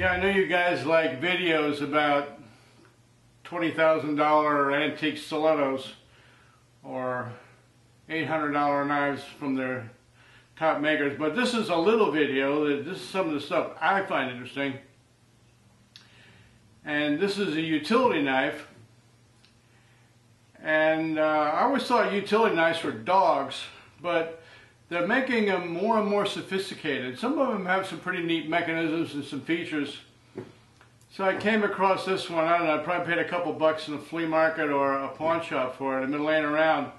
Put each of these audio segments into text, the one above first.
Yeah, I know you guys like videos about $20,000 antique stilettos or $800 knives from their top makers, but this is a little video. This is some of the stuff I find interesting. And this is a utility knife. And I always thought utility knives were dogs, but they're making them more and more sophisticated. Some of them have some pretty neat mechanisms and some features. So I came across this one. I don't know, I probably paid a couple bucks in a flea market or a pawn shop for it. I've been laying around.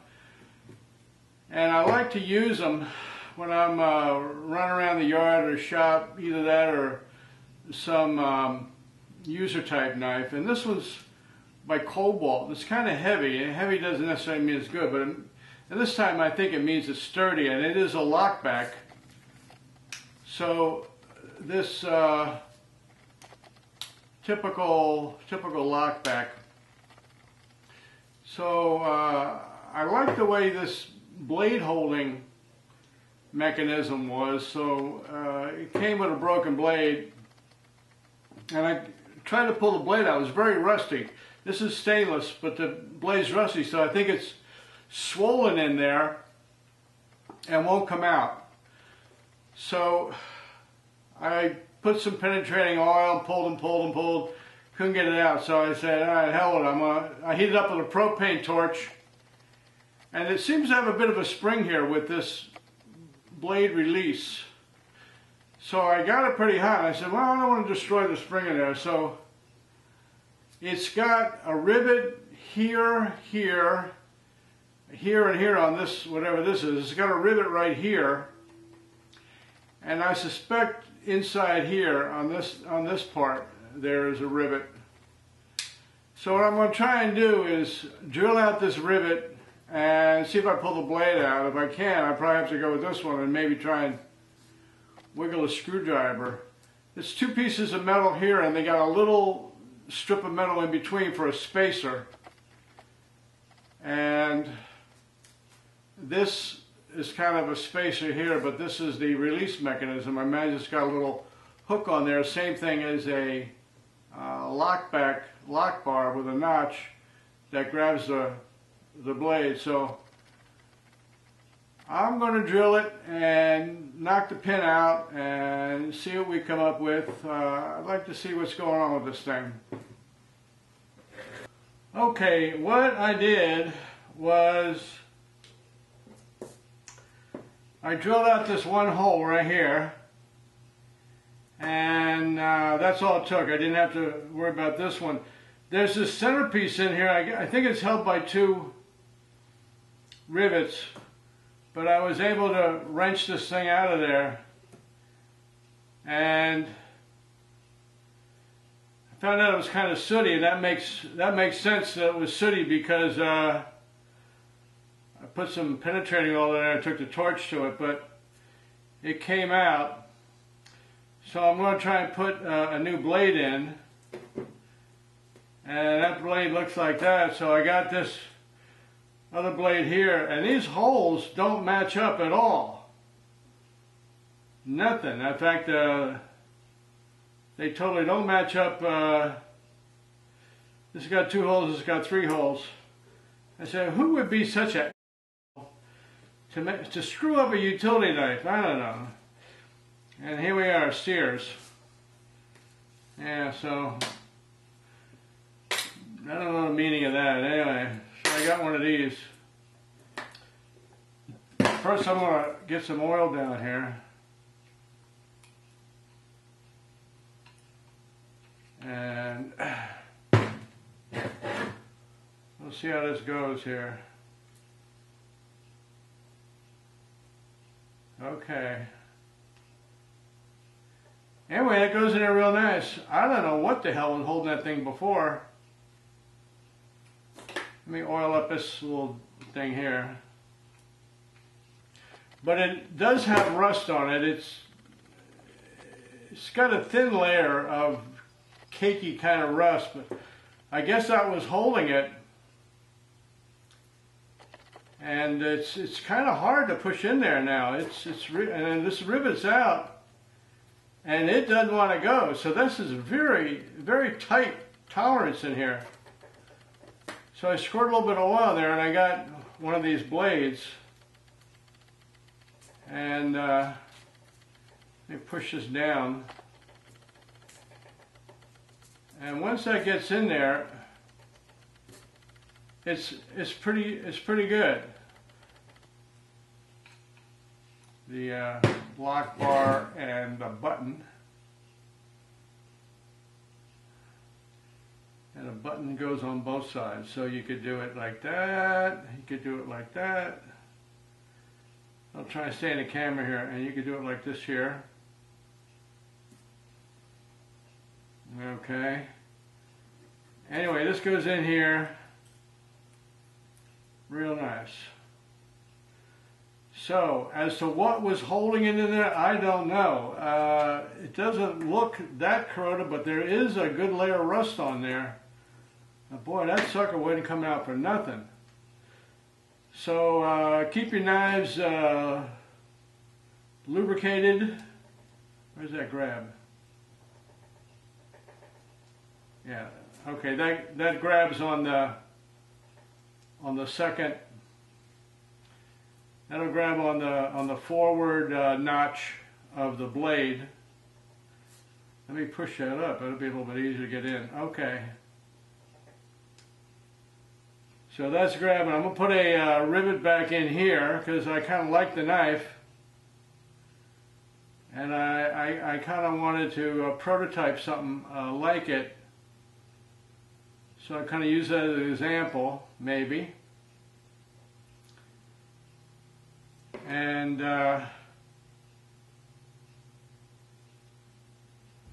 And I like to use them when I'm running around the yard or shop, either that or some user type knife. And this one's by Kobalt. It's kind of heavy, and heavy doesn't necessarily mean it's good, but and this time I think it means it's sturdy, and it is a lockback. So this typical lockback. So I like the way this blade holding mechanism was. So it came with a broken blade, and I tried to pull the blade out. It was very rusty. This is stainless, but the blade's rusty, so I think it's swollen in there and won't come out. So I put some penetrating oil, pulled, couldn't get it out. So I said, all right, hell with it. I heated up with a propane torch, and it seems to have a bit of a spring here with this blade release. So I got it pretty hot. I said, well, I don't want to destroy the spring in there. So it's got a rivet here, here, here, and here on this, whatever this is. It's got a rivet right here. And I suspect inside here on this part there is a rivet. So what I'm going to try and do is drill out this rivet and see if I pull the blade out. If I can, I probably have to go with this one and maybe try and wiggle a screwdriver. It's two pieces of metal here, and they got a little strip of metal in between for a spacer. And this is kind of a spacer here, but this is the release mechanism. I imagine it's got a little hook on there, same thing as a lock bar with a notch that grabs the blade. So I'm going to drill it and knock the pin out and see what we come up with. I'd like to see what's going on with this thing. Okay, what I did was I drilled out this one hole right here, and that's all it took. I didn't have to worry about this one. There's this centerpiece in here. I think it's held by two rivets, but I was able to wrench this thing out of there, and I found out it was kind of sooty, and that makes sense that it was sooty because I put some penetrating oil in there. I took the torch to it, but it came out. So I'm going to try and put a new blade in, and that blade looks like that. So I got this other blade here, and these holes don't match up at all. Nothing. In fact, they totally don't match up. This has got two holes, this has got three holes. I said, who would be such a to screw up a utility knife? I don't know. And here we are, Sears. Yeah, so I don't know the meaning of that. Anyway, so I got one of these. First I'm going to get some oil down here. And we'll see how this goes here. Okay. Anyway, that goes in there real nice. I don't know what the hell was holding that thing before. Let me oil up this little thing here. But it does have rust on it. It's got a thin layer of cakey kind of rust, but I guess that was holding it. And it's kind of hard to push in there now. And then this rivet's out. and it doesn't want to go. So this is very, very tight tolerance in here. So I squirt a little bit of oil there, and I got one of these blades, and let me push this down. And once that gets in there, it's pretty good. The lock bar and the button, and a button goes on both sides, so you could do it like that, you could do it like that. I'll try to stay in the camera here, and you could do it like this here. Okay. Anyway, this goes in here real nice. So, as to what was holding it in there, I don't know. It doesn't look that corroded, but there is a good layer of rust on there. Boy, that sucker wouldn't come out for nothing. So, keep your knives lubricated. Where's that grab? Yeah, okay, that grabs on the second. That'll grab on the forward notch of the blade. Let me push that up. It'll be a little bit easier to get in. Okay. So that's grabbing. I'm going to put a rivet back in here because I kind of like the knife. And I kind of wanted to prototype something like it. So I kind of use that as an example, maybe. And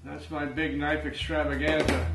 that's my big knife extravaganza.